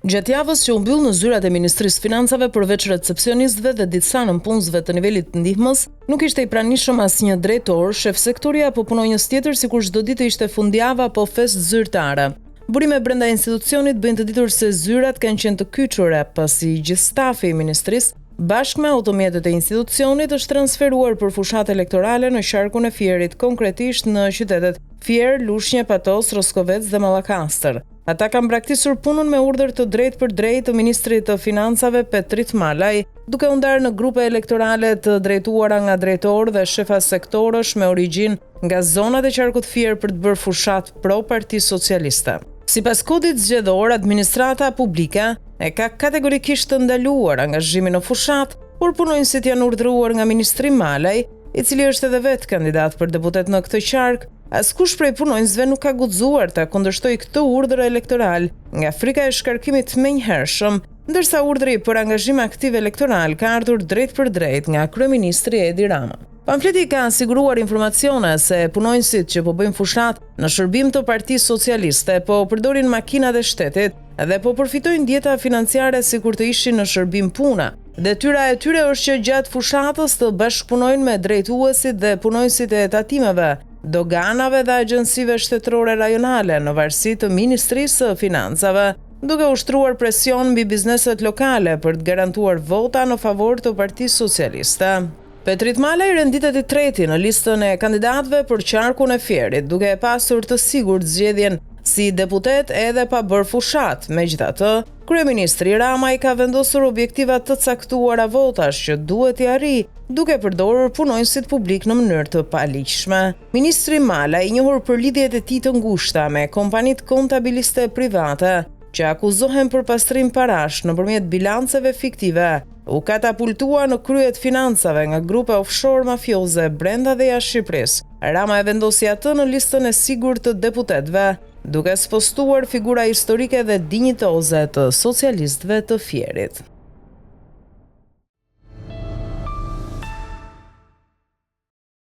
Gjatë javës që u mbyll në zyrat e Ministrisë Financave, përveç recepcionistëve dhe disa nënpunësve të nivelit të ndihmës, nuk ishte i pranishëm asnjë drejtor, shef sektori apo punonjës tjetër, sikur çdo ditë ishte fundjava apo festë zyrtare. Burime brenda institucionit bëjnë të ditur se zyrat kanë qenë të kyçura, pasi gjithë stafi i ministrisë, bashkë me automjetet e institucionit, është transferuar për fushatë elektorale në qarkun e Fierit, konkretisht në qytetet Fier, Lushnjë, Patos, Roskovec dhe Mallakastër. Ata kanë braktisur punën me urdhër të drejtë për drejtë të Ministrit të Financave Petrit Malaj, duke u ndarë në grupe elektorale të drejtuara nga drejtorë dhe shefa sektorësh me origjinë nga zonat e qarkut Fier për të bërë fushat pro Parti Socialiste. Sipas kodit zgjedhor, administrata publike e ka kategorikisht të ndaluar angazhimin në fushat, por punonjësit janë urdhëruar nga Ministri Malaj, i cili është edhe vetë kandidat për deputet në këtë qark. Askush prej punonjësve nuk ka guxuar ta kundërshtojë këtë urdhër elektoral nga frika e shkarkimit menjëhershëm, ndërsa urdhri për angazhim aktiv elektoral ka ardhur drejt për drejt nga kryeministri Edi Rama. Pamfleti ka siguruar informacione se punonjësit që po bëjnë fushat në shërbim të Partisë Socialiste po përdorin makinat e shtetit dhe po përfitojnë dieta financiare sikur të ishin në shërbim puna. Detyra e tyre është që gjatë fushatës të bashkëpunojnë me drejtuesit dhe punonjësit e tatimeve, doganave dhe agjensive shtetërore rajonale në varësi të Ministrisë së Financave, duke ushtruar presion mbi bizneset lokale për të garantuar vota në favor të Partisë Socialiste. Petrit Malaj renditet i treti në listën e kandidatëve për qarkun e Fierit, duke e pasur të sigurt zgjedhjen si deputet edhe pa bërë fushat. Megjithatë, kryeministri Rama i ka vendosur objektiva të caktuara votash që duhet i arrijë, duke përdorur punonjësit publik në mënyrë të paligjshme. Ministri Malaj, i njohur për lidhjet e tij të ngushta me kompanitë kontabiliste private, që akuzohen për pastrim parash nëpërmjet bilanceve fiktive, u katapultua në kryet financave nga grupe offshore mafioze brenda dhe jashtë Shqipërisë. Rama e vendosi atë në listën e sigurt të deputetëve, duke spostuar figura historike dhe dinjitoze të socialistëve të Fierit.